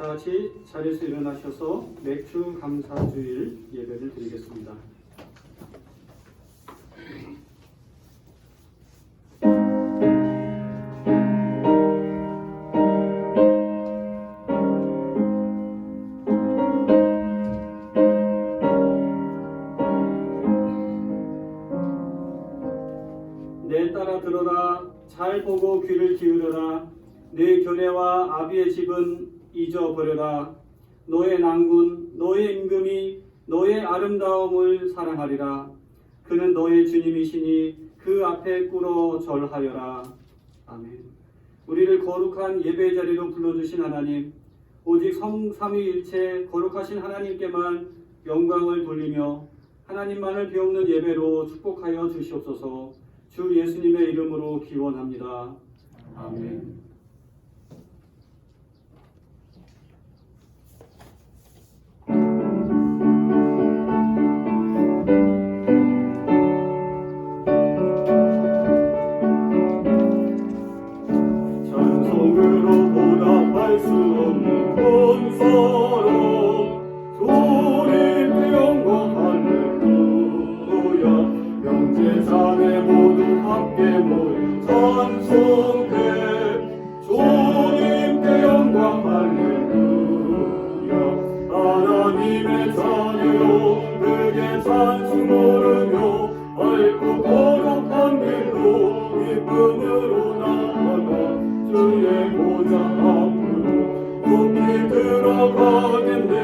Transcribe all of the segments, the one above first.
다 같이 자리에서 일어나셔서 맥주 감사주일 예배를 드리겠습니다. 내 딸아 들어라, 잘 보고 귀를 기울여라. 내 교례와 아비의 집은 잊어버려라. 너의 낭군, 너의 임금이 너의 아름다움을 사랑하리라. 그는 너의 주님이시니 그 앞에 꿇어 절하여라. 아멘. 우리를 거룩한 예배 자리로 불러주신 하나님, 오직 삼위일체 거룩하신 하나님께만 영광을 돌리며 하나님만을 배우는 예배로 축복하여 주시옵소서. 주 예수님의 이름으로 기원합니다. 아멘. 찬송으로 보답할 수 없는 권사로 주님께 영광 할렐루야. 명제자매 모두 함께 모여 찬송해. 주님께 영광 할렐루야. 하나님의 자녀요 그게 찬송 부르며 밝고 거룩한 길로 기쁨으로 나아가 주의 보좌 앞으로 높이 들어가겠네.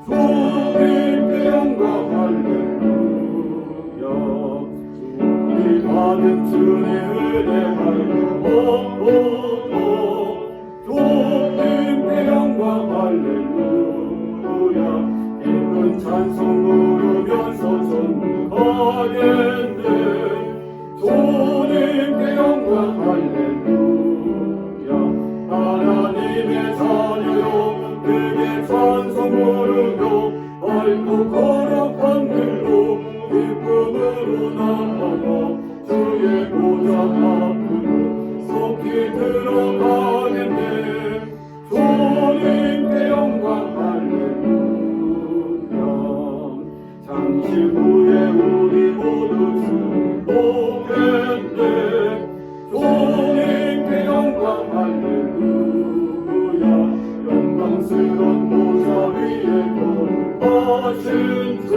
주님께 영광 할렐루야. 우리 받은 주의 은혜 할렐루야. 주님께 영광 할렐루야. 기쁜 찬송 부르면서 전하겠네. 주님께 영광 할렐루야. 하나님의 자녀요 그게 찬송 부르며 밝고 거룩한 길로 기쁨으로 나아가 주의 보좌 앞으로 속히 들어가겠네. 주님께 영광 할렐루야. 잠시 후에 우리 모두 축복했네. 주님께 영광 할렐루야. 영광스러운 보좌 위에 거하신 주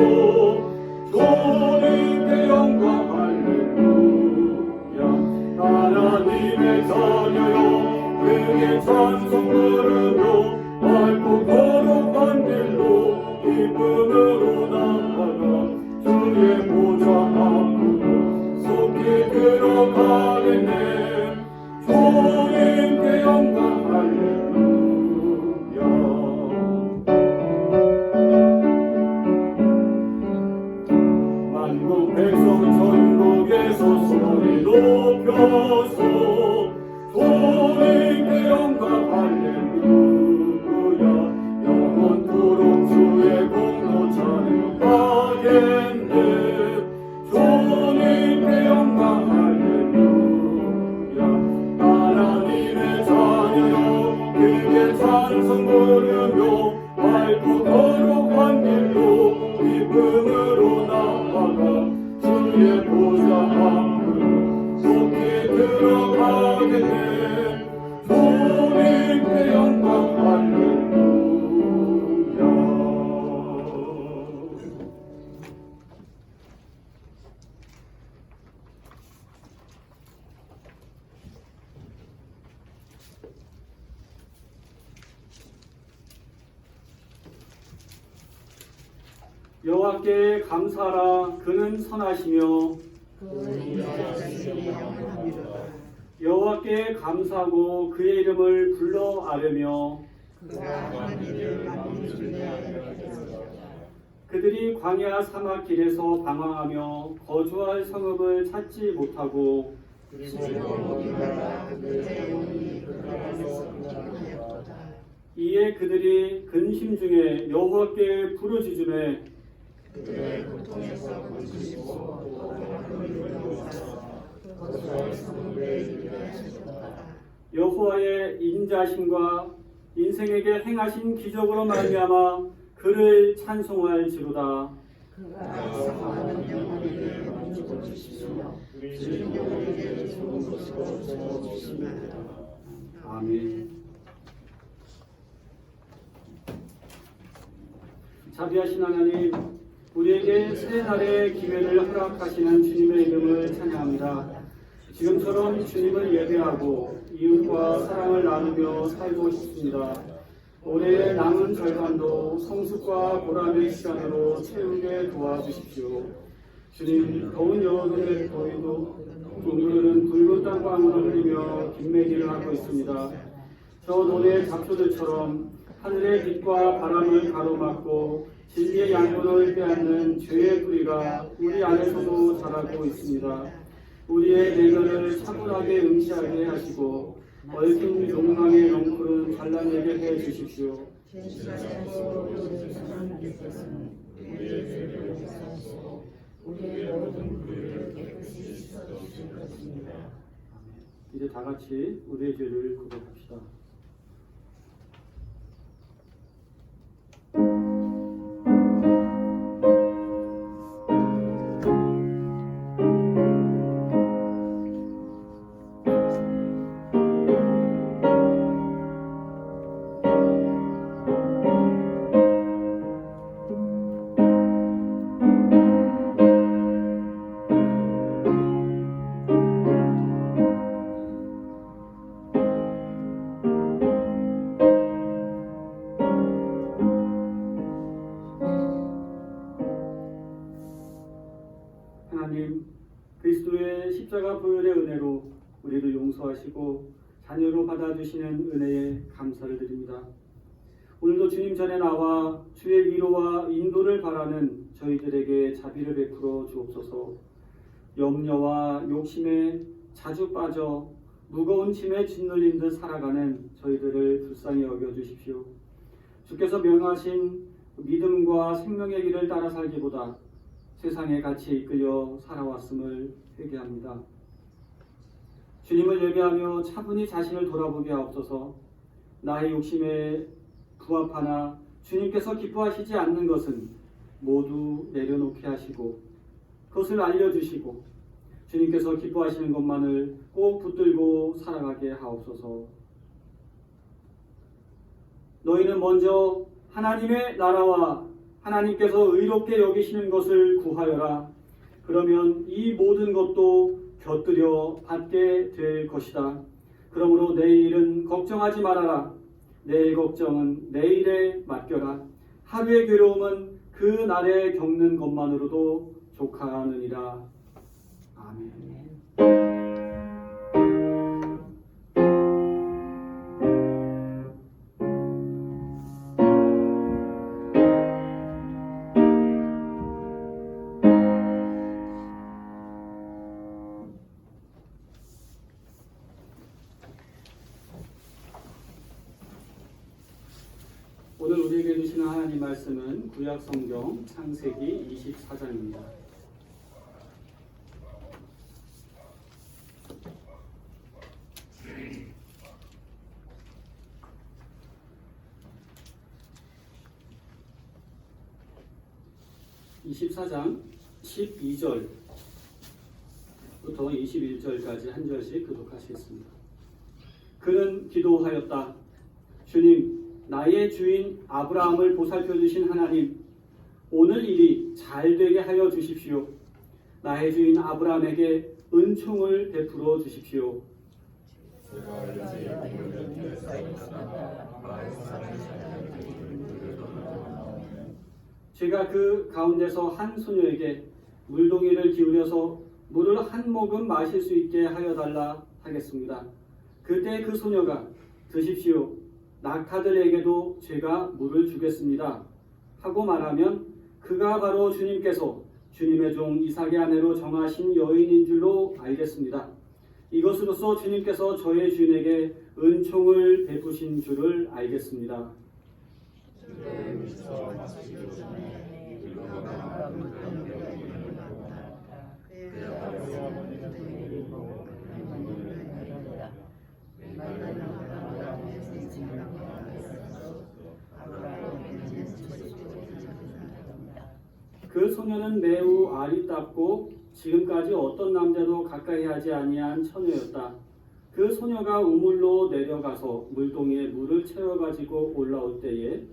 주님께 영광 할렐루야. 하나님의 자녀요 그의 찬송 부르며 밝고 거룩한 길로 기쁨으로 나아가 주의 보좌 앞으로 속히 들어가겠네. 주님께 영광 할렐루야. 만국 백성 전국에서 소리 높여서 주님께 영광 할렐루야. 영원토록 주의 공로 찬양하겠네. 주님께 영광 할렐루야. 하나님의 자녀요 그게 찬송 부르며 밝고 거룩한 길로 기쁨으로 나아가 주의 보좌 앞으로 속히 들어가겠네. 주님께 영광 할렐루야. 여호와께 감사하라. 그는 선하시며 여호와께 감사하고 그의 이름을 불러 아뢰며 그들이 광야 사막 길에서 방황하며 거주할 성읍을 찾지 못하고 이에 그들이 근심 중에 여호와께 부르짖으매 그들의 고통에서 건지시고 여호와의 인자심과 인생에게 행하신 기적으로 말미암아 그를 찬송할지로다. 그가 사랑하는 영혼에게 만족을 주시며 주인 영혼에게 좋은 것으로 채워주시나이다. 아멘. 자비하신 하나님, 우리에게 새 날의 기회를 허락하시는 주님의 이름을 찬양합니다. 지금처럼 주님을 예배하고 이웃과 사랑을 나누며 살고 싶습니다. 올해의 남은 절반도 성숙과 보람의 시간으로 채우게 도와주십시오. 주님, 더운 여름의 더위도 동물은 붉은 땀방울을 흘리며 김매기를 하고 있습니다. 저 논의 잡초들처럼 하늘의 빛과 바람을 가로막고 진리의 양분을 빼앗는 죄의 뿌리가 우리 안에서도 자라고 있습니다. 우리의 내면을 차분하게 응시하게 하시고 얽힌 욕망의 넝쿨은 잘라내게 해 주십시오. 이제 다 같이 우리의 죄를 고백합시다. 하나님, 그리스도의 십자가 보혈의 은혜로 우리를 용서하시고 자녀로 받아주시는 은혜에 감사를 드립니다. 오늘도 주님 전에 나와 주의 위로와 인도를 바라는 저희들에게 자비를 베풀어 주옵소서. 염려와 욕심에 자주 빠져 무거운 짐에 짓눌린 듯 살아가는 저희들을 불쌍히 여겨주십시오. 주께서 명하신 믿음과 생명의 길을 따라 살기보다 세상의 가치에 이끌려 살아왔음을 회개합니다. 주님을 예배하며 차분히 자신을 돌아보게 하옵소서. 나의 욕심에 부합하나 주님께서 기뻐하시지 않는 것은 모두 내려놓게 하시고 그것을 알려주시고 주님께서 기뻐하시는 것만을 꼭 붙들고 살아가게 하옵소서. 너희는 먼저 하나님의 나라와 하나님께서 의롭게 여기시는 것을 구하여라. 그러면 이 모든 것도 곁들여 받게 될 것이다. 그러므로 내일 일은 걱정하지 말아라. 내일 걱정은 내일에 맡겨라. 하루의 괴로움은 그 날에 겪는 것만으로도 족하느니라. 아멘. 오늘 우리에게 주시는 하나님 말씀은 구약 성경 창세기 24장입니다. (24장) 12절부터 21절까지 한 절씩 교독하시겠습니다. 그는 기도하였다. 주님, 나의 주인 아브라함을 보살펴 주신 하나님, 오늘 일이 잘 되게 하여 주십시오. 나의 주인 아브라함에게 은총을 베풀어 주십시오. 제가 그 가운데서 한 소녀에게 물동이를 기울여서 물을 한 모금 마실 수 있게 하여 달라 하겠습니다. 그때 그 소녀가 드십시오. 낙타들에게도 제가 물을 주겠습니다. 하고 말하면 그가 바로 주님께서 주님의 종 이삭의 아내로 정하신 여인인 줄로 알겠습니다. 이것으로써 주님께서 저의 주인에게 은총을 베푸신 줄을 알겠습니다. 그 소녀는 매우 아리답고 지금까지 어떤 남자도 가까이 하지 아니한 처녀였다. 그 소녀가 우물로 내려가서 물동이에 물을 채워가지고 올라올 때에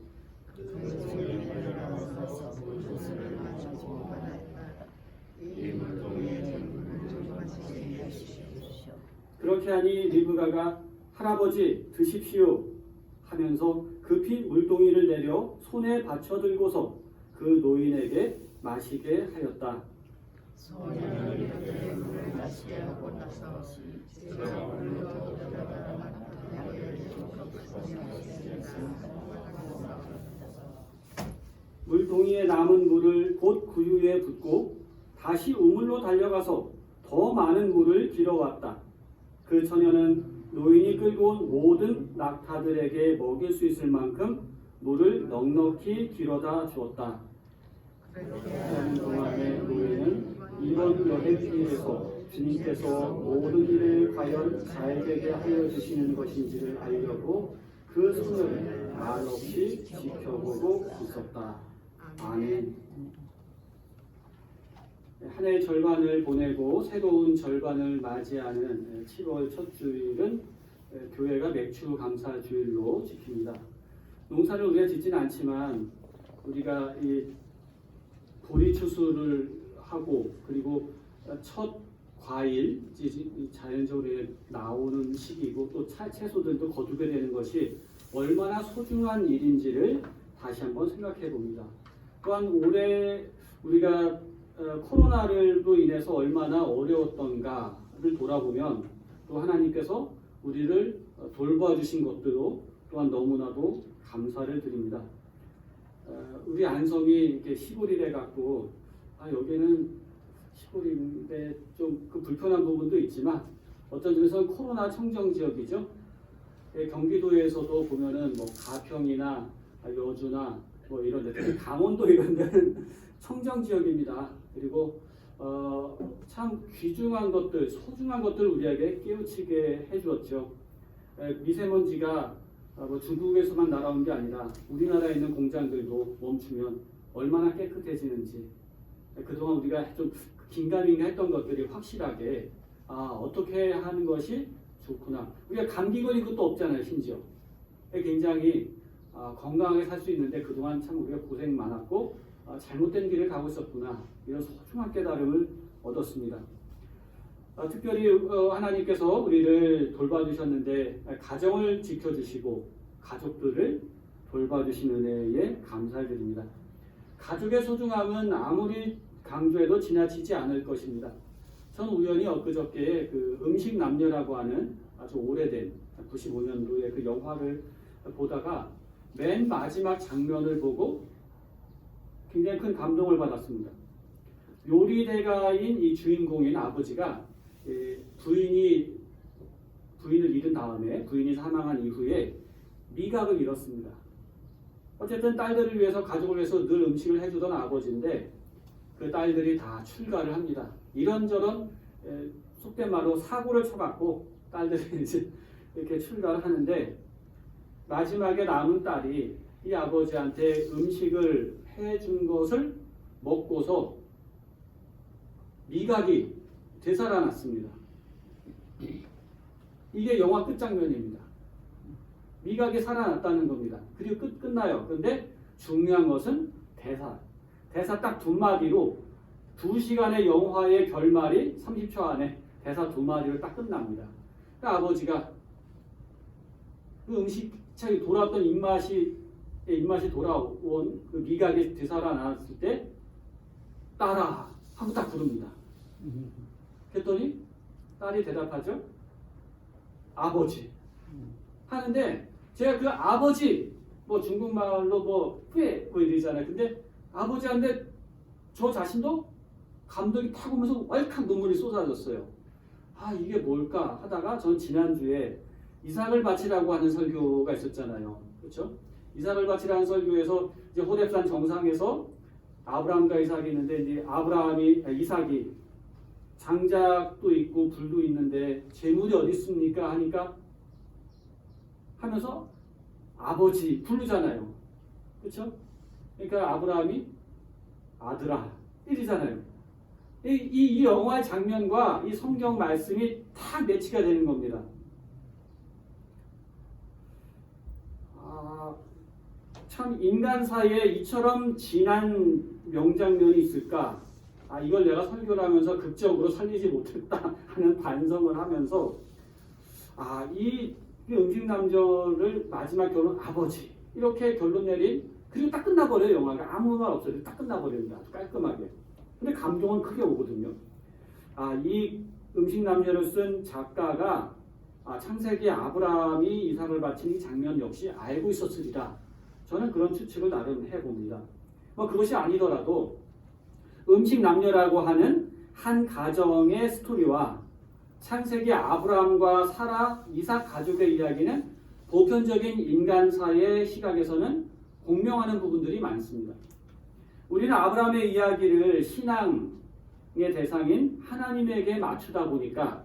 그렇게 하니 리브가가 할아버지 드십시오 하면서 급히 물동이를 내려 손에 받쳐 들고서 그 노인에게 마시게 하였다. 소녀는 이렇게 물을 마시게 하고 나서 제가 물로 들어가라 물동이에 남은 물을 곧 구유에 붓고 다시 우물로 달려가서 더 많은 물을 길어왔다. 그 처녀는 노인이 끌고 온 모든 낙타들에게 먹일 수 있을 만큼 물을 넉넉히 길어다 주었다. 하는 동안에 노인은 이번 여행 길에서 주님께서 모든 일을 과연 잘되게 하여 주시는 것인지를 알려고 그 소녀를 말없이 지켜보고 있었다. 아멘. 한 해의 절반을 보내고 새로운 절반을 맞이하는 7월 첫 주일은 교회가 맥주 감사 주일로 지킵니다. 농사를 우리가 짓지는 않지만 우리가 이 보리 추수를 하고 그리고 첫 과일 자연적으로 나오는 시기고 또 채소들도 거두게 되는 것이 얼마나 소중한 일인지를 다시 한번 생각해 봅니다. 또한 올해 우리가 코로나로 인해서 얼마나 어려웠던가를 돌아보면 또 하나님께서 우리를 돌봐주신 것들도 또한 너무나도 감사를 드립니다. 우리 안성이 이렇게 시골이래 갖고 여기는 시골인데 좀 그 불편한 부분도 있지만 어떤 점에서는 코로나 청정 지역이죠. 경기도에서도 보면은 뭐 가평이나 여주나 뭐 이런 데, 특히 강원도 이런 데는 청정 지역입니다. 그리고 참 귀중한 것들, 소중한 것들 우리에게 깨우치게 해주었죠. 미세먼지가 뭐 중국에서만 날아온 게 아니라 우리나라에 있는 공장들도 멈추면 얼마나 깨끗해지는지 그동안 우리가 좀 긴가민가 했던 것들이 확실하게 어떻게 하는 것이 좋구나. 우리가 감기 걸린 것도 없잖아요. 심지어 굉장히 건강하게 살 수 있는데 그동안 참 우리가 고생 많았고 잘못된 길을 가고 있었구나. 이런 소중한 깨달음을 얻었습니다. 특별히 하나님께서 우리를 돌봐주셨는데 가정을 지켜주시고 가족들을 돌봐주신 은혜에 감사드립니다. 가족의 소중함은 아무리 강조해도 지나치지 않을 것입니다. 저는 우연히 엊그저께 그 음식 남녀라고 하는 아주 오래된 95년도의 그 영화를 보다가 맨 마지막 장면을 보고 굉장히 큰 감동을 받았습니다. 요리대가인 이 주인공인 아버지가 부인을 잃은 다음에 부인이 사망한 이후에 미각을 잃었습니다. 어쨌든 딸들을 위해서 가족을 위해서 늘 음식을 해주던 아버지인데 그 딸들이 다 출가를 합니다. 이런저런 속된 말로 사고를 쳐갖고 딸들이 이제 이렇게 출가를 하는데 마지막에 남은 딸이 이 아버지한테 음식을 해준 것을 먹고서 미각이 되살아났습니다. 이게 영화 끝장면입니다. 미각이 살아났다는 겁니다. 그리고 끝나요. 그런데 중요한 것은 대사 딱 두 마디로 2시간의 영화의 결말이 30초 안에 대사 두 마디로 딱 끝납니다. 그러니까 아버지가 그 음식차에 돌아왔던 입맛이 돌아온 그 미각이 되살아났을 때 딸아 하고 딱 부릅니다. 그랬더니 딸이 대답하죠. 아버지 하는데 제가 그 아버지 뭐 중국말로 뭐 후에 뭐 이러잖아요. 근데 아버지한테 저 자신도 감동이 탁 오면서 왈칵 눈물이 쏟아졌어요. 이게 뭘까 하다가 전 지난주에 이삭을 바치라고 하는 설교가 있었잖아요. 그렇죠? 이삭을 바치라는 설교에서 이제 호렙산 정상에서 아브라함과 이삭이 있는데 이제 이삭이 장작도 있고 불도 있는데 재물이 어디 있습니까? 하니까 하면서 아버지 부르잖아요. 그렇죠? 그러니까 아브라함이 아들아 1이잖아요. 이 영화의 장면과 이 성경 말씀이 딱 매치가 되는 겁니다. 참 인간 사이에 이처럼 진한 명장면이 있을까? 이걸 내가 설교를 하면서 극적으로 살리지 못했다 하는 반성을 하면서 이 음식남녀를 마지막 결혼 아버지 이렇게 결론 내린 그리고 딱 끝나버려요. 영화가 아무 말 없어요. 딱 끝나버립니다. 아주 깔끔하게. 근데 감동은 크게 오거든요. 이 음식남녀를 쓴 작가가 창세기 아브라함이 이삭을 바친 이 장면 역시 알고 있었으리라. 저는 그런 추측을 나름 해봅니다. 그것이 아니더라도 음식남녀라고 하는 한 가정의 스토리와 창세기 아브라함과 사라, 이삭 가족의 이야기는 보편적인 인간사의 시각에서는 공명하는 부분들이 많습니다. 우리는 아브라함의 이야기를 신앙의 대상인 하나님에게 맞추다 보니까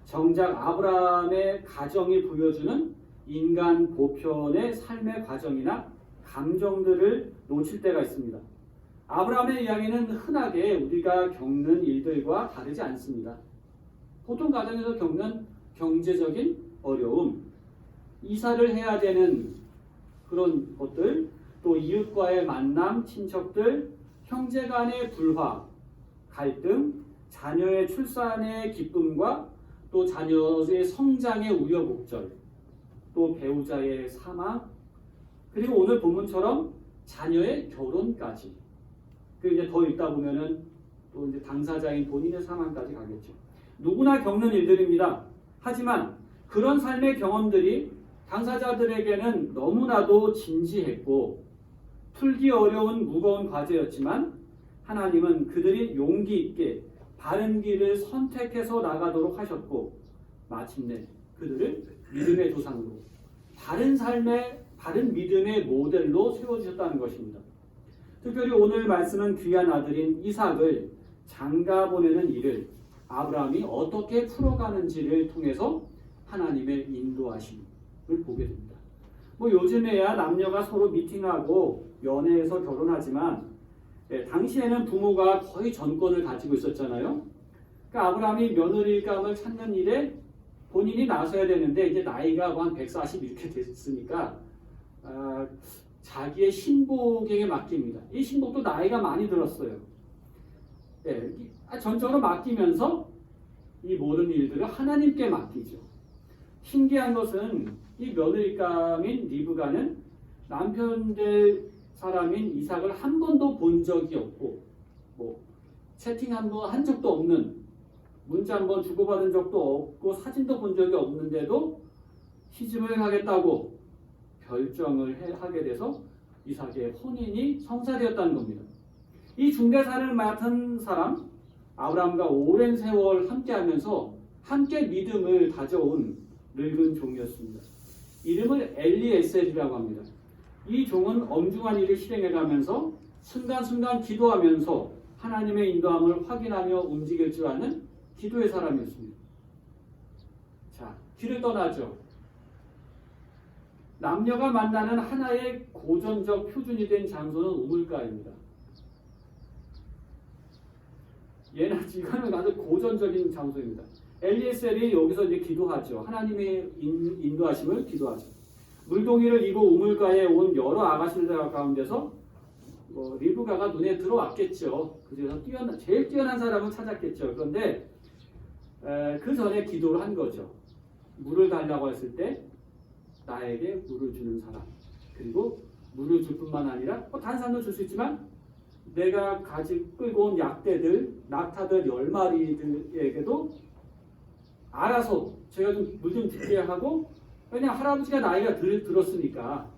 정작 아브라함의 가정이 보여주는 인간 보편의 삶의 과정이나 감정들을 놓칠 때가 있습니다. 아브라함의 이야기는 흔하게 우리가 겪는 일들과 다르지 않습니다. 보통 가정에서 겪는 경제적인 어려움, 이사를 해야 되는 그런 것들, 또 이웃과의 만남, 친척들, 형제 간의 불화, 갈등, 자녀의 출산의 기쁨과 또 자녀의 성장의 우여곡절, 또 배우자의 사망, 그리고 오늘 본문처럼 자녀의 결혼까지. 그리고 이제 더 읽다 보면은 또 이제 당사자인 본인의 사망까지 가겠죠. 누구나 겪는 일들입니다. 하지만 그런 삶의 경험들이 당사자들에게는 너무나도 진지했고 풀기 어려운 무거운 과제였지만 하나님은 그들이 용기 있게 바른 길을 선택해서 나가도록 하셨고 마침내 그들을 믿음의 조상으로 바른 믿음의 모델로 세워주셨다는 것입니다. 특별히 오늘 말씀은 귀한 아들인 이삭을 장가 보내는 일을 아브라함이 어떻게 풀어가는지를 통해서 하나님의 인도하심을 보게 됩니다. 요즘에야 남녀가 서로 미팅하고 연애해서 결혼하지만 당시에는 부모가 거의 전권을 가지고 있었잖아요. 그러니까 아브라함이 며느리감을 찾는 일에 본인이 나서야 되는데 이제 나이가 한 140 이렇게 됐으니까 자기의 신복에게 맡깁니다. 이 신복도 나이가 많이 들었어요. 전적으로 맡기면서 이 모든 일들을 하나님께 맡기죠. 신기한 것은 이 며느리감인 리브가는 남편 될 사람인 이삭을 한 번도 본 적이 없고 채팅 한 적도 없는, 문자 한 번 주고받은 적도 없고 사진도 본 적이 없는데도 시집을 가겠다고 결정을 하게 돼서 이삭의 혼인이 성사되었다는 겁니다. 이 중대사를 맡은 사람 아브라함과 오랜 세월 함께하면서 함께 믿음을 다져온 늙은 종이었습니다. 이름을 엘리에셀이라고 합니다. 이 종은 엄중한 일을 실행해가면서 순간순간 기도하면서 하나님의 인도함을 확인하며 움직일 줄 아는 기도의 사람이었습니다. 자, 길을 떠나죠. 남녀가 만나는 하나의 고전적 표준이 된 장소는 우물가입니다. 이거는 아주 고전적인 장소입니다. 엘리에셀이 여기서 이제 기도하죠. 하나님의 인도하심을 기도하죠. 물동이를 이고 우물가에 온 여러 아가씨들 가운데서 리브가가 눈에 들어왔겠죠. 그래서 제일 뛰어난 사람을 찾았겠죠. 그런데 그 전에 기도를 한 거죠. 물을 달라고 했을 때 나에게 물을 주는 사람, 그리고 물을 줄 뿐만 아니라 다른 사람도 줄 수 있지만 내가 끌고 온 약대들, 낙타들 10마리들에게도 알아서 제가 좀 물 좀 줄게 하고, 왜냐면 할아버지가 나이가 들었으니까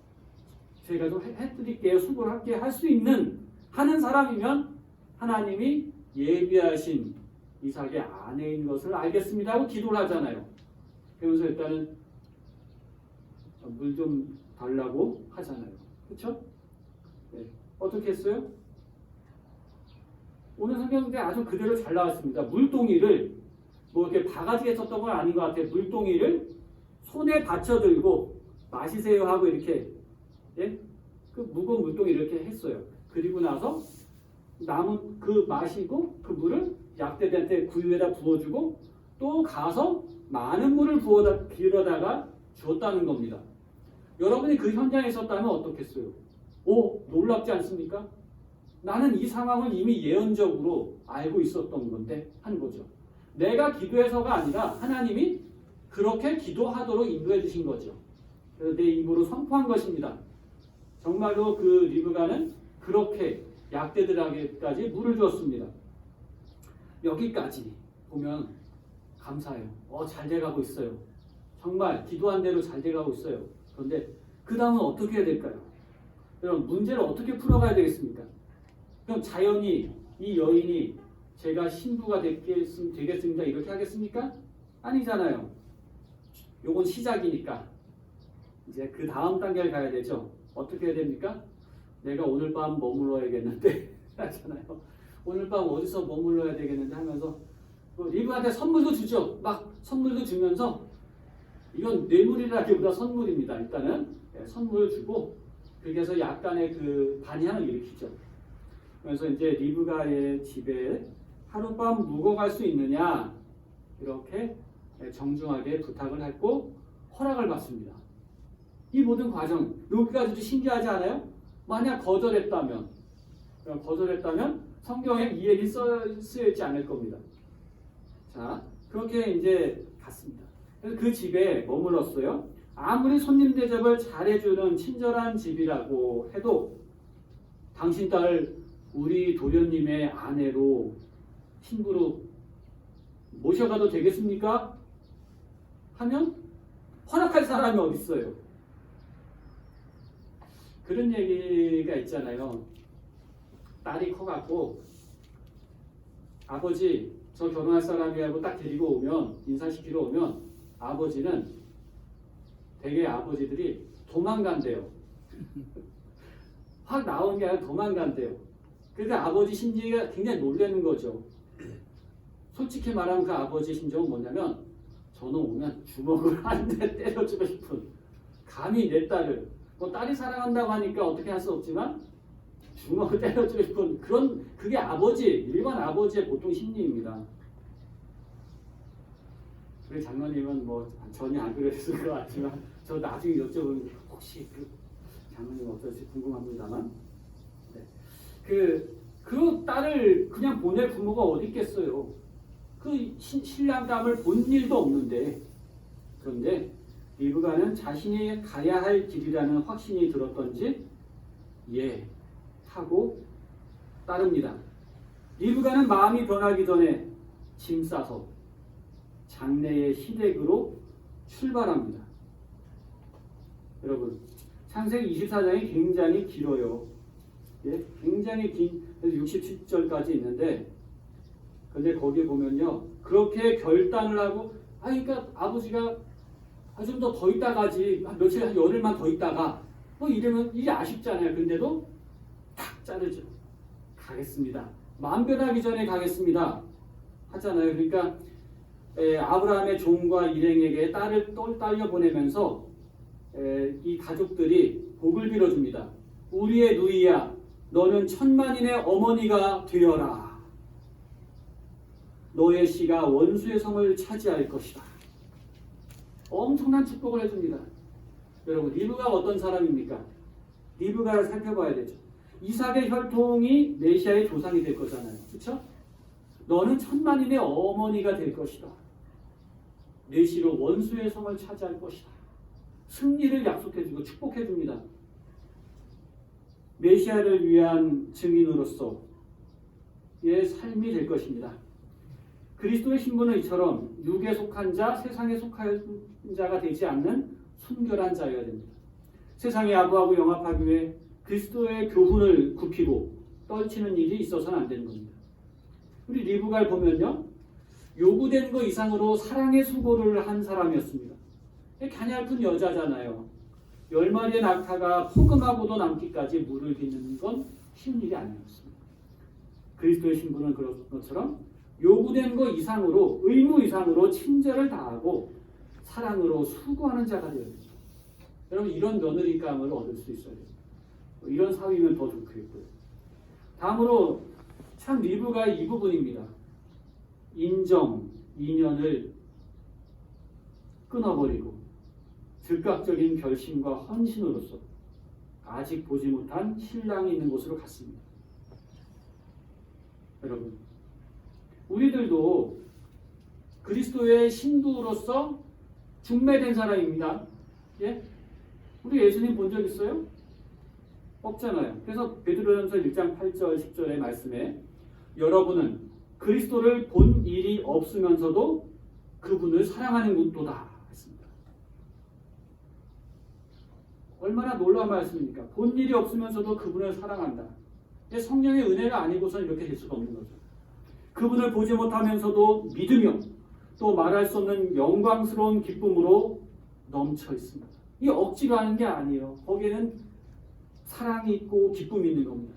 제가 좀 해드릴게요, 수고를 할게 할 수 있는 하는 사람이면 하나님이 예비하신 이삭의 아내인 것을 알겠습니다 하고 기도를 하잖아요. 그러면서 일단은 물 좀 달라고 하잖아요. 그렇죠? 네. 어떻게 했어요? 오늘 성경에 아주 그대로 잘 나왔습니다. 물동이를 이렇게 바가지에 썼던 건 아닌 것 같아요. 물동이를 손에 받쳐들고 마시세요 하고 이렇게 그 무거운 물동이 이렇게 했어요. 그리고 나서 남은 그 마시고 그 물을 약대들한테 구유에다 부어주고 또 가서 많은 물을 부어다 길어다가 주었다는 겁니다. 여러분이 그 현장에 있었다면 어떻겠어요? 오, 놀랍지 않습니까? 나는 이 상황을 이미 예언적으로 알고 있었던 건데 하는 거죠. 내가 기도해서가 아니라 하나님이 그렇게 기도하도록 인도해 주신 거죠. 그래서 내 입으로 선포한 것입니다. 정말로 그 리브가는 그렇게 약대들에게까지 물을 주었습니다. 여기까지 보면 감사해요. 잘 돼가고 있어요. 정말 기도한 대로 잘 돼가고 있어요. 그런데 그 다음은 어떻게 해야 될까요? 여러분 문제를 어떻게 풀어가야 되겠습니까? 그럼 자연히 이 여인이 제가 신부가 되겠습니다 이렇게 하겠습니까? 아니잖아요. 요건 시작이니까 이제 그 다음 단계를 가야 되죠. 어떻게 해야 됩니까? 내가 오늘 밤 머물러야겠는데 하잖아요. 오늘 밤 어디서 머물러야 되겠는데 하면서 리브한테 선물도 주죠. 막 선물도 주면서 이건 뇌물이라기보다 선물입니다. 일단은 선물을 주고 그래서 약간의 그 반향을 일으키죠. 그래서 이제 리브가의 집에 하룻밤 묵어갈 수 있느냐 이렇게 정중하게 부탁을 했고 허락을 받습니다. 이 모든 과정 여기까지도 신기하지 않아요? 만약 거절했다면 성경에 이 얘기 쓰여있지 않을 겁니다. 자, 그렇게 이제 갔습니다. 그래서 그 집에 머물렀어요. 아무리 손님 대접을 잘해주는 친절한 집이라고 해도 당신 딸 우리 도련님의 아내로 신부로 모셔가도 되겠습니까? 하면 허락할 사람이 어디 있어요? 그런 얘기가 있잖아요. 딸이 커갖고 아버지 저 결혼할 사람이라고 딱 데리고 오면 인사시키러 오면 아버지는 대개 아버지들이 도망간대요. 확 나온 게 아니라 도망간대요. 그래서 아버지 심지가 굉장히 놀라는 거죠. 솔직히 말하면 그 아버지 심정은 뭐냐면 저는 오면 주먹을 한 대 때려주고 싶은 감히 내 딸을 딸이 사랑한다고 하니까 어떻게 할 수 없지만 주먹을 때려주고 싶은 그런 그게 일반 아버지의 보통 심리입니다. 우리 장로님은 전혀 안 그랬을 것 같지만 저 나중에 여쭤보면 혹시 그 장로님 어떨지 궁금합니다만 그 딸을 그냥 보낼 부모가 어디 있겠어요. 그 신랑감을 본 일도 없는데 그런데 리브가는 자신이 가야 할 길이라는 확신이 들었던지 하고 따릅니다. 리브가는 마음이 변하기 전에 짐 싸서 장래의 시댁으로 출발합니다. 여러분 창세기 24장이 굉장히 길어요. 굉장히 긴 67절까지 있는데 근데 거기에 보면요 그렇게 결단을 하고 그러니까 아버지가 좀 더 있다가 가지 며칠 한 열흘만 더 있다가 이러면 이게 아쉽잖아요. 근데도 탁 자르죠. 가겠습니다. 마음 변하기 전에 가겠습니다 하잖아요. 그러니까 아브라함의 종과 일행에게 딸을 딸려 보내면서 이 가족들이 복을 빌어줍니다. 우리의 누이야 너는 천만인의 어머니가 되어라. 너의 씨가 원수의 성을 차지할 것이다. 엄청난 축복을 해줍니다. 여러분 리브가 어떤 사람입니까? 리브가를 살펴봐야 되죠. 이삭의 혈통이 메시아의 조상이 될 거잖아요. 그렇죠? 너는 천만인의 어머니가 될 것이다. 내 씨로 원수의 성을 차지할 것이다. 승리를 약속해주고 축복해줍니다. 메시아를 위한 증인으로서의 삶이 될 것입니다. 그리스도의 신분은 이처럼 육에 속한 자, 세상에 속한 자가 되지 않는 순결한 자여야 됩니다. 세상의 아부하고 영합하기 위해 그리스도의 교훈을 굽히고 떨치는 일이 있어서는 안 되는 겁니다. 우리 리브가를 보면요. 요구된 것 이상으로 사랑의 수고를 한 사람이었습니다. 가냘픈 여자잖아요. 10마리의 낙타가 포금하고도 남기까지 물을 빚는 건 쉬운 일이 아니었습니다. 그리스도의 신분은 그런 것처럼 요구된 것 이상으로 의무 이상으로 친절을 다하고 사랑으로 수고하는 자가 되어야 됩니다. 여러분 이런 며느리감을 얻을 수 있어야 됩니다. 이런 사위면 더 좋겠고요. 다음으로 참 리브가의 이 부분입니다. 인정, 인연을 끊어버리고 즉각적인 결심과 헌신으로서 아직 보지 못한 신랑이 있는 곳으로 갔습니다. 여러분, 우리들도 그리스도의 신부로서 중매된 사람입니다. 예? 우리 예수님 본 적 있어요? 없잖아요. 그래서 베드로전서 1장 8절 10절의 말씀에 여러분은 그리스도를 본 일이 없으면서도 그분을 사랑하는 것도다 했습니다. 얼마나 놀라운 말씀입니까? 본 일이 없으면서도 그분을 사랑한다. 성령의 은혜가 아니고서는 이렇게 될 수가 없는 거죠. 그분을 보지 못하면서도 믿으며 또 말할 수 없는 영광스러운 기쁨으로 넘쳐 있습니다. 이 억지로 하는 게 아니에요. 거기에는 사랑이 있고 기쁨이 있는 겁니다.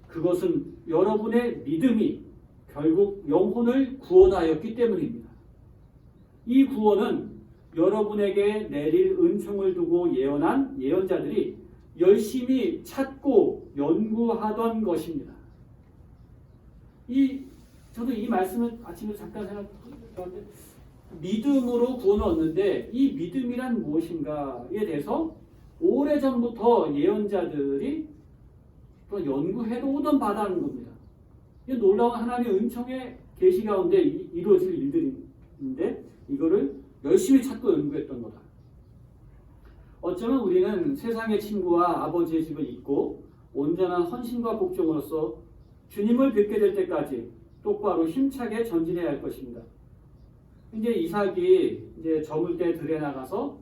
그것은 여러분의 믿음이 결국 영혼을 구원하였기 때문입니다. 이 구원은 여러분에게 내릴 은총을 두고 예언한 예언자들이 열심히 찾고 연구하던 것입니다. 저도 이 말씀을 아침에 잠깐 생각했는데 믿음으로 구원을 얻는데 이 믿음이란 무엇인가에 대해서 오래전부터 예언자들이 또 연구해도 오던 바다는 겁니다. 이 놀라운 하나님의 은총의 계시 가운데 이루어질 일들인데 이거를 열심히 찾고 연구했던 거다. 어쩌면 우리는 세상의 친구와 아버지의 집을 잊고 온전한 헌신과 복종으로서 주님을 뵙게 될 때까지 똑바로 힘차게 전진해야 할 것입니다. 이제 이삭이 이제 저물 때 들에 나가서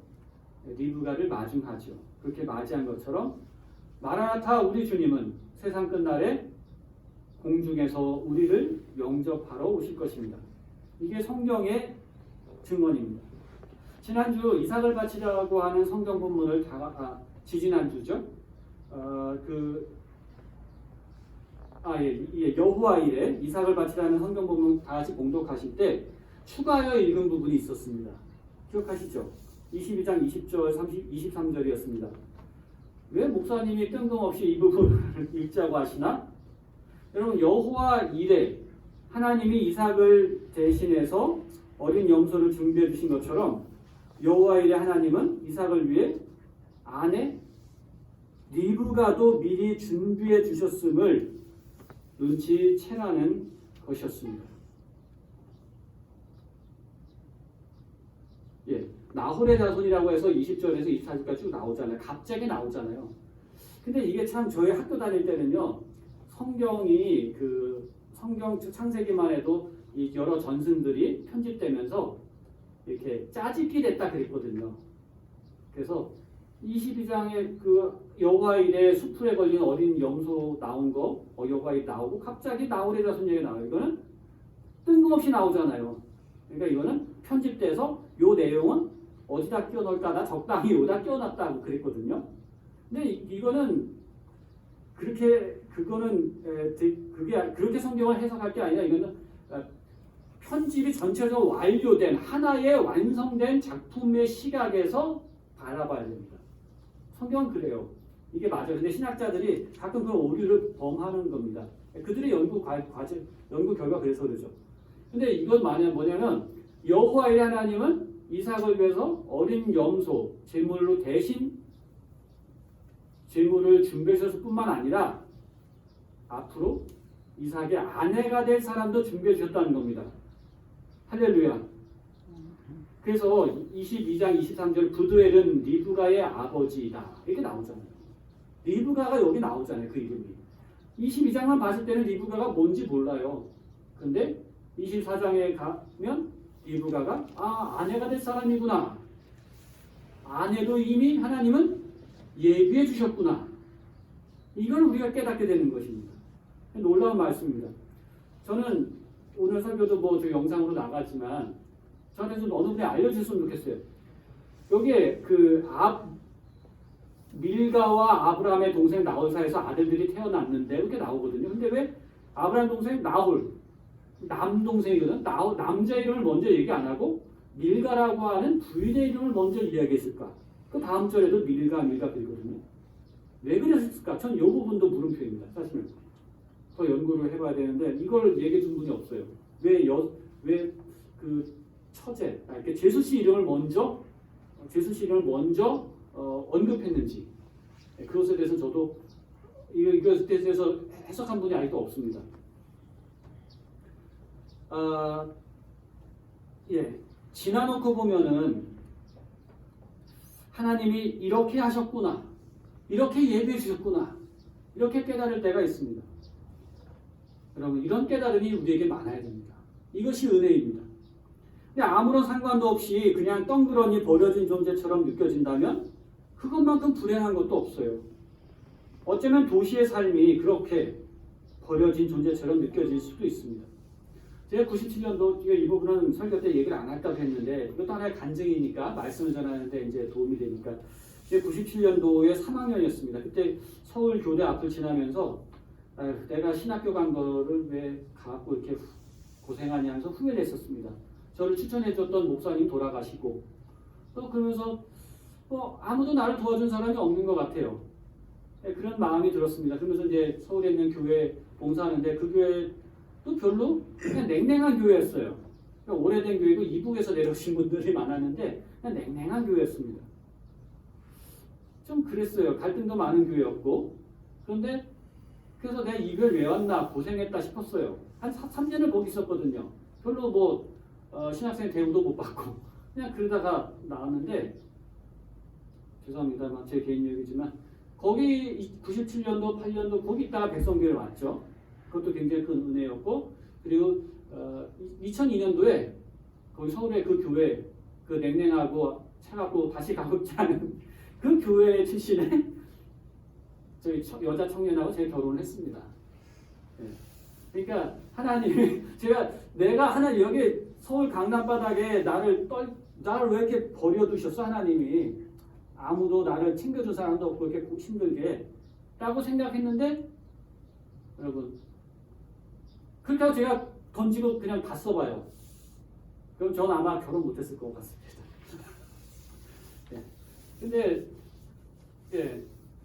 리브가를 마중하죠. 그렇게 맞이한 것처럼 마라나타 우리 주님은 세상 끝날에 공중에서 우리를 영접하러 오실 것입니다. 이게 성경의 증언입니다. 지난주 이삭을 바치라고 하는 성경 본문을 지지난주죠. 여호와 일에 이삭을 바치라는 성경 본문 다 같이 봉독하실 때 추가하여 읽은 부분이 있었습니다. 기억하시죠? 22장 20절, 23절이었습니다. 왜 목사님이 뜬금없이 이 부분을 읽자고 하시나? 여러분, 여호와 일에 하나님이 이삭을 대신해서 어린 염소를 준비해 주신 것처럼 여호와 일에 하나님은 이삭을 위해 아내 리브가도 미리 준비해 주셨음을 눈치채라는 것이었습니다. 나홀의 자손이라고 해서 20절에서 24절까지 쭉 나오잖아요. 갑자기 나오잖아요. 근데 이게 참 저희 학교 다닐 때는요. 성경이 성경 창세기만 해도 이 여러 전승들이 편집되면서 이렇게 짜집기 됐다 그랬거든요. 그래서 22장에 여호와 일에 수풀에 걸린 어린 염소 나온 거 여호와 일 나오고 갑자기 나홀의 자손 얘기 나와요. 이거는 뜬금없이 나오잖아요. 그러니까 이거는 편집돼서 요 내용은 어디다 끼워 넣을까? 나 적당히 여기다 끼워 놨다고 그랬거든요. 근데 이거는 그렇게 성경을 해석할 게 아니라 이거는 편집이 전체적으로 완료된 하나의 완성된 작품의 시각에서 바라봐야 됩니다. 성경은 그래요. 이게 맞아요. 근데 신학자들이 가끔 그런 오류를 범하는 겁니다. 그들의 연구 결과 그래서 그러죠. 근데 이건 뭐냐면 여호와의 하나님은 이삭을 위해서 어린 염소 제물로 대신 제물을 준비해 주셨을 뿐만 아니라 앞으로 이삭의 아내가 될 사람도 준비해 주셨다는 겁니다. 할렐루야. 그래서 22장 23절 부두엘은 리브가의 아버지이다. 이렇게 나오잖아요. 리브가가 여기 나오잖아요. 그 이름이. 22장만 봤을 때는 리브가가 뭔지 몰라요. 근데 24장에 가면 리브가가 아내가 될 사람이구나. 아내도 이미 하나님은 예비해 주셨구나. 이걸 우리가 깨닫게 되는 것입니다. 놀라운 말씀입니다. 저는 오늘 설교도 저 영상으로 나가지만 저한테 좀 어느 분이 알려주셨으면 좋겠어요. 여기에 밀가와 아브라함의 동생 나홀 사이에서 아들들이 태어났는데 이렇게 나오거든요. 근데 왜 아브라함 동생 나홀 남동생이거든. 남자 이름을 먼저 얘기 안 하고 밀가라고 하는 부인의 이름을 먼저 이야기했을까? 그 다음 절에도 밀가 그리거든요. 왜 그랬을까? 전 이 부분도 물음표입니다. 사실은. 더 연구를 해봐야 되는데 이걸 얘기해 준 분이 없어요. 왜 그 처제, 이렇게 제수 씨 이름을 먼저 언급했는지 그것에 대해서 저도 이것에 대해서 해석한 분이 아직도 없습니다. 지나놓고 보면은 하나님이 이렇게 하셨구나, 이렇게 예비해 주셨구나, 이렇게 깨달을 때가 있습니다. 여러분, 이런 깨달음이 우리에게 많아야 됩니다. 이것이 은혜입니다. 근데 아무런 상관도 없이 그냥 덩그러니 버려진 존재처럼 느껴진다면 그것만큼 불행한 것도 없어요. 어쩌면 도시의 삶이 그렇게 버려진 존재처럼 느껴질 수도 있습니다. 제가 97년도 이 부분은 설교 때 얘기를 안 할까도 했는데 이것도 하나의 간증이니까 말씀을 전하는데 이제 도움이 되니까 제가 97년도에 3학년이었습니다. 그때 서울 교대 앞을 지나면서 내가 신학교 간 거를 왜 가갖고 이렇게 고생하냐 하면서 후회를 했었습니다. 저를 추천해줬던 목사님 돌아가시고 또 그러면서 아무도 나를 도와준 사람이 없는 것 같아요. 그런 마음이 들었습니다. 그러면서 이제 서울에 있는 교회 봉사하는데 그 교회도 별로 그냥 냉랭한 교회였어요. 오래된 교회고 이북에서 내려오신 분들이 많았는데 그냥 냉랭한 교회였습니다. 좀 그랬어요. 갈등도 많은 교회였고. 그런데 그래서 내가 이별 왜 왔나 고생했다 싶었어요. 한 3년을 거기 있었거든요. 별로 신학생 대우도 못 받고 그냥 그러다가 나왔는데 죄송합니다만 제 개인 얘기지만 거기 97년도 8년도 거기 있다가 백성교회 왔죠. 그것도 굉장히 큰 은혜였고 그리고 2002년도에 거기 서울의 그 교회 그 냉랭하고 차갑고 다시 가고 싶지 않은 그 교회 출신의 저희 여자 청년하고 제가 결혼을 했습니다. 네. 그러니까 하나님이 내가 하나님 여기 서울 강남 바닥에 나를 왜 이렇게 버려두셨어 하나님이 아무도 나를 챙겨줄 사람도 없고 이렇게 힘들게 라고 생각했는데 여러분 그렇게 하고 제가 던지고 그냥 다 써봐요. 그럼 저는 아마 결혼 못했을 것 같습니다. 네. 근데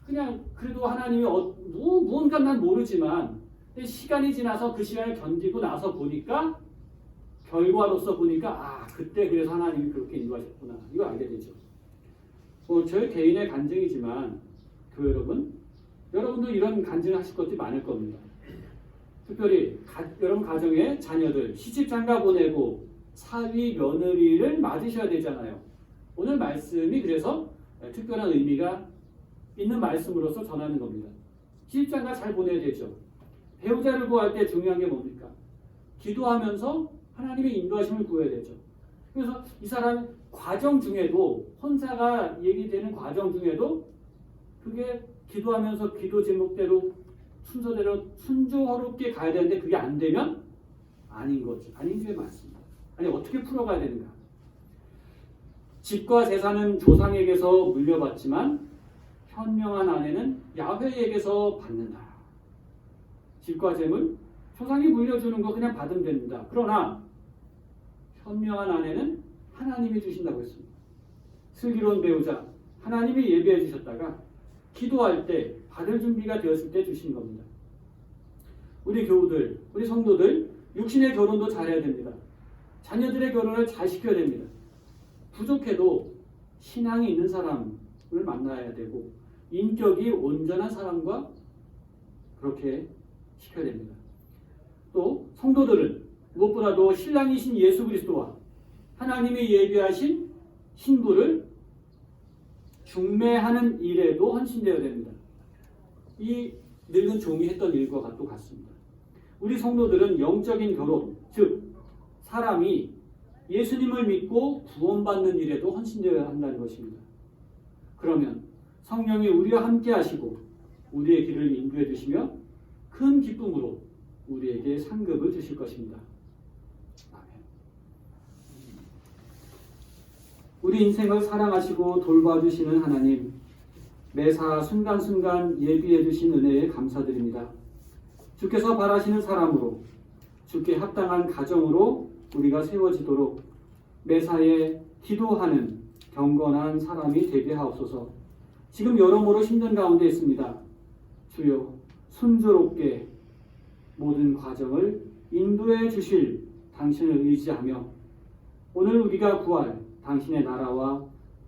그냥 그래도 하나님이 무언가 난 모르지만 시간이 지나서 그 시간을 견디고 나서 보니까 결과로서 보니까 그때 그래서 하나님이 그렇게 인도하셨구나 이거 알게 되죠. 저희 개인의 간증이지만 교회 여러분도 이런 간증을 하실 것들이 많을 겁니다. 특별히 여러분 가정에 자녀들 시집 장가 보내고 사위 며느리를 맞으셔야 되잖아요. 오늘 말씀이 그래서 특별한 의미가 있는 말씀으로서 전하는 겁니다. 시집 장가 잘 보내야 되죠. 배우자를 구할 때 중요한 게 뭡니까? 기도하면서 하나님의 인도하심을 구해야 되죠. 그래서 이 사람 과정 중에도 혼사가 얘기되는 과정 중에도 그게 기도하면서 기도 제목대로 순서대로 순조롭게 가야 되는데 그게 안 되면 아닌 거죠. 아닌 게 맞습니다. 아니 어떻게 풀어가야 되는가? 집과 재산은 조상에게서 물려받지만 현명한 아내는 야훼에게서 받는다. 집과 재물 조상이 물려주는 거 그냥 받으면 됩니다. 그러나 현명한 아내는 하나님이 주신다고 했습니다. 슬기로운 배우자 하나님이 예비해 주셨다가 기도할 때 받을 준비가 되었을 때 주신 겁니다. 우리 교우들, 우리 성도들 육신의 결혼도 잘해야 됩니다. 자녀들의 결혼을 잘 시켜야 됩니다. 부족해도 신앙이 있는 사람을 만나야 되고 인격이 온전한 사람과 그렇게 시켜야 됩니다. 또 성도들은 무엇보다도 신랑이신 예수 그리스도와 하나님이 예비하신 신부를 중매하는 일에도 헌신되어야 됩니다. 이 늙은 종이 했던 일과 같습니다. 우리 성도들은 영적인 결혼, 즉 사람이 예수님을 믿고 구원받는 일에도 헌신되어야 한다는 것입니다. 그러면 성령이 우리와 함께 하시고 우리의 길을 인도해 주시며 큰 기쁨으로 우리에게 상급을 주실 것입니다. 아멘. 우리 인생을 사랑하시고 돌봐주시는 하나님, 매사 순간순간 예비해 주신 은혜에 감사드립니다. 주께서 바라시는 사람으로 주께 합당한 가정으로 우리가 세워지도록 매사에 기도하는 경건한 사람이 되게 하옵소서. 지금 여러모로 힘든 가운데 있습니다. 주여 순조롭게 모든 과정을 인도해 주실 당신을 의지하며 오늘 우리가 구할 당신의 나라와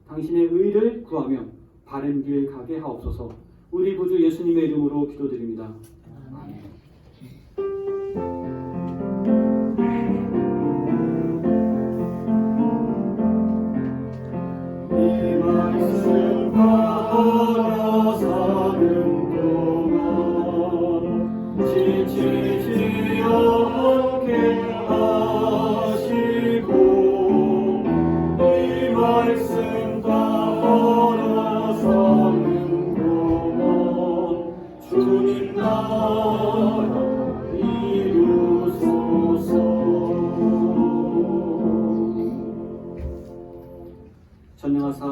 당신의 의를 구하며 바른 길 가게 하옵소서. 우리 구주 예수님의 이름으로 기도드립니다. 아멘. 이 말씀 따라 사는 동안 지치지 않게 하시고 이 말씀 따라 사는 동안 주님 나라 이루소서. 전능하사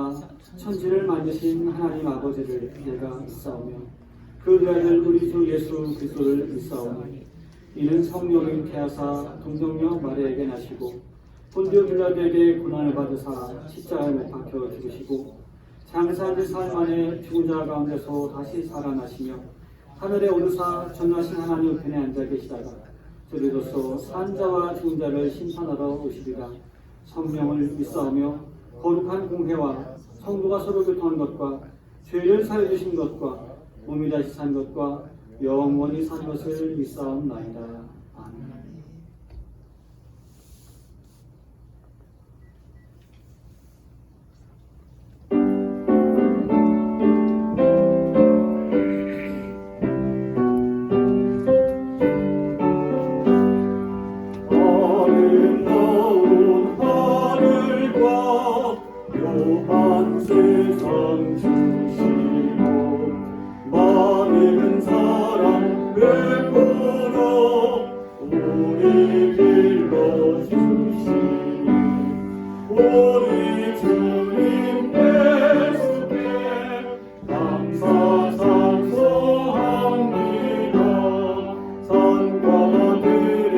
천지를 만드신 하나님 아버지를 내가 믿사오며 그 아들 우리 주 예수 그리스도를 믿사오니 이는 성령이 태하사 동정녀 마리아에게 나시고 본디오 빌라도에게 고난을 받으사 십자가에 못 박혀 죽으시고 장사한 3일 만에 죽은 자 가운데서 다시 살아나시며 하늘에 오르사 전능하신 하나님 우편에 앉아 계시다가 저리로서 산 자와 죽은 자를 심판하러 오시리라. 성령을 믿사오며 거룩한 공회와 성도가 서로 교통한 것과 죄를 사해 주신 것과 몸이 다시 산 것과 영원히 산 것을 믿사옵나이다. 아멘. 아름다운 하늘과 묘한 세상 주시고 많은 사랑 베풀어 우리 길러 주시니 우리 주님 예수께 감사 찬송합니다. 산과 들의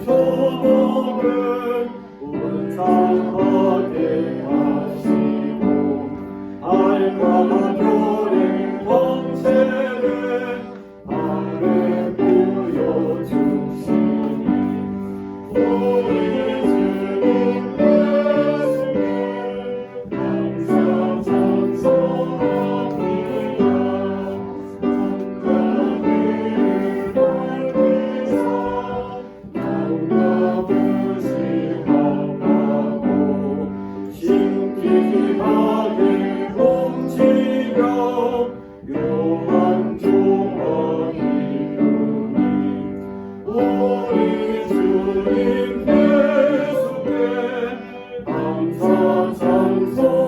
소목을 운상하게 하시고 알과 별의 번체를 하늘에 보여주시니 우리 주님 예수께 감사 찬송합니다. 산과 들을 밝히사 나무가 무시하고 신기하게 훔치며 묘한 조화 이루니 우리 주님 예수께 감사 찬송합니다.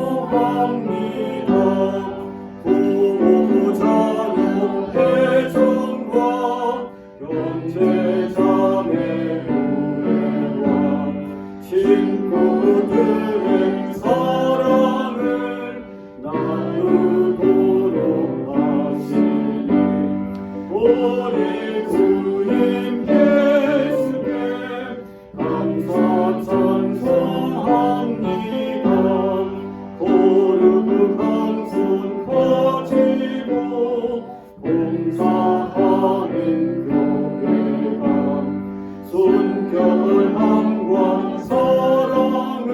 부모 자녀 애정과 형제 자매 우애와 친구들의 사랑을 나누도록 하시니 우리 주님 예수께 감사 찬송합니다. 거룩한 손 가지고 봉사하는 교회가 손결 한과 사랑을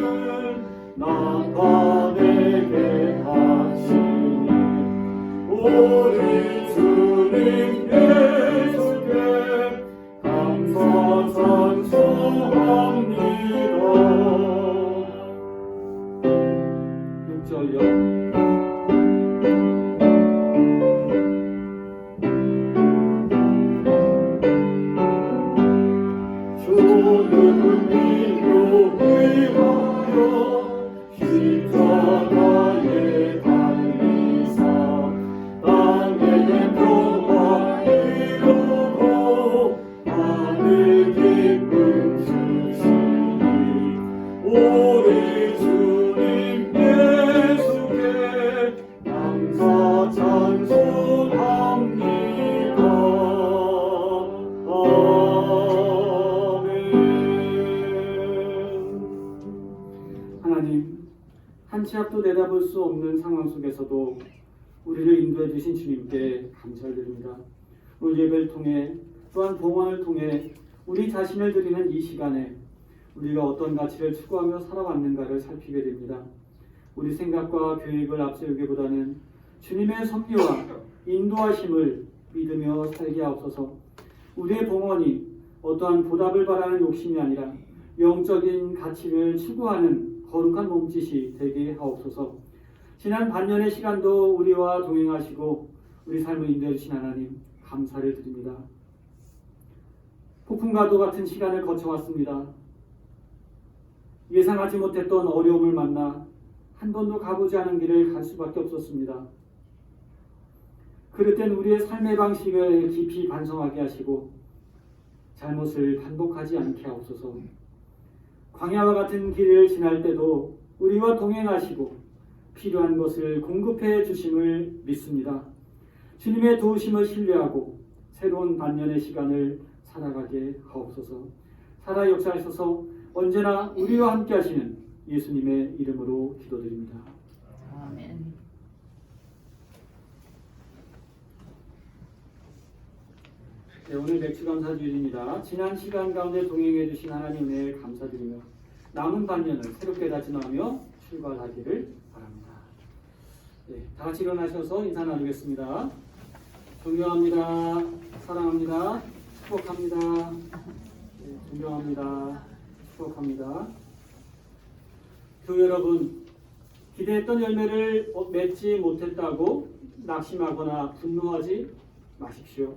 나타내게 하시니 우리 주님 예수께 감사 찬송합니다. 6절요. 주는 위로하여 십자가에 달리사 땅에게 평화 이루고 하늘 기쁨 주시니 우리 주님 예수께 감사 찬송합니다. 하나님, 한 치 앞도 내다볼 수 없는 상황 속에서도 우리를 인도해 주신 주님께 감사드립니다. 오늘 예배를 통해 또한 봉헌을 통해 우리 자신을 드리는 이 시간에 우리가 어떤 가치를 추구하며 살아왔는가를 살피게 됩니다. 우리 생각과 계획을 앞세우기보다는 주님의 섭리와 인도하심을 믿으며 살게 하옵소서. 우리의 봉헌이 어떠한 보답을 바라는 욕심이 아니라 영적인 가치를 추구하는 거룩한 몸짓이 되게 하옵소서. 지난 반년의 시간도 우리와 동행하시고 우리 삶을 인도해 주신 하나님 감사를 드립니다. 폭풍과도 같은 시간을 거쳐왔습니다. 예상하지 못했던 어려움을 만나 한 번도 가보지 않은 길을 갈 수밖에 없었습니다. 그럴 땐 우리의 삶의 방식을 깊이 반성하게 하시고 잘못을 반복하지 않게 하옵소서. 광야와 같은 길을 지날 때도 우리와 동행하시고 필요한 것을 공급해 주심을 믿습니다. 주님의 도우심을 신뢰하고 새로운 반년의 시간을 살아가게 하옵소서. 살아 역사하셔서 언제나 우리와 함께 하시는 예수님의 이름으로 기도드립니다. 아멘. 네, 오늘 맥주감사주일입니다. 지난 시간 가운데 동행해 주신 하나님 은혜에 감사드리며 남은 반년을 새롭게 다짐하며 출발하기를 바랍니다. 네, 다 같이 일어나셔서 인사 나누겠습니다. 존경합니다. 사랑합니다. 축복합니다. 네, 존경합니다. 축복합니다. 교회 여러분, 기대했던 열매를 맺지 못했다고 낙심하거나 분노하지 마십시오.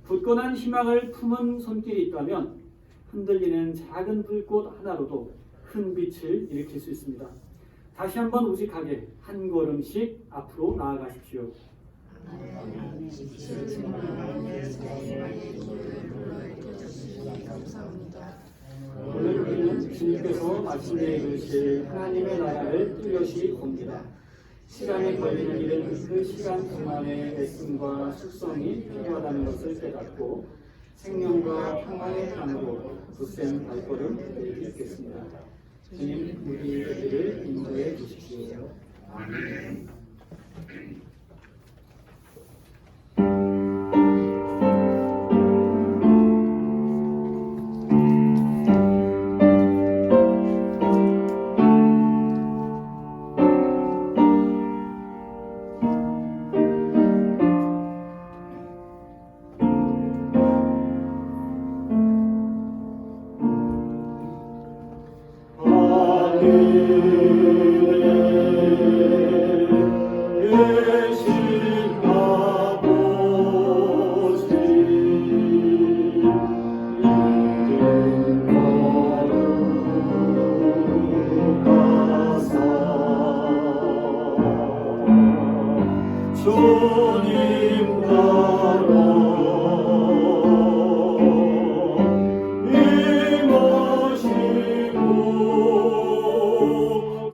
굳건한 희망을 품은 손길이 있다면 흔들리는 작은 불꽃 하나로도 큰 빛을 일으킬 수 있습니다. 다시 한번 우직하게 한 걸음씩 앞으로 나아가십시오. 오늘 우리는 주님께서 마침내 이루실 하나님의 나라를 뚜렷이 봅니다. 시간이 걸리는 일은 그 시간 동안의 애씀과 숙성이 필요하다는 것을 깨닫고 생명과 평안의 땅으로 굳센 발걸음 내딛겠습니다. 주님, 우리들을 인도해 주십시오. 아멘. 아멘.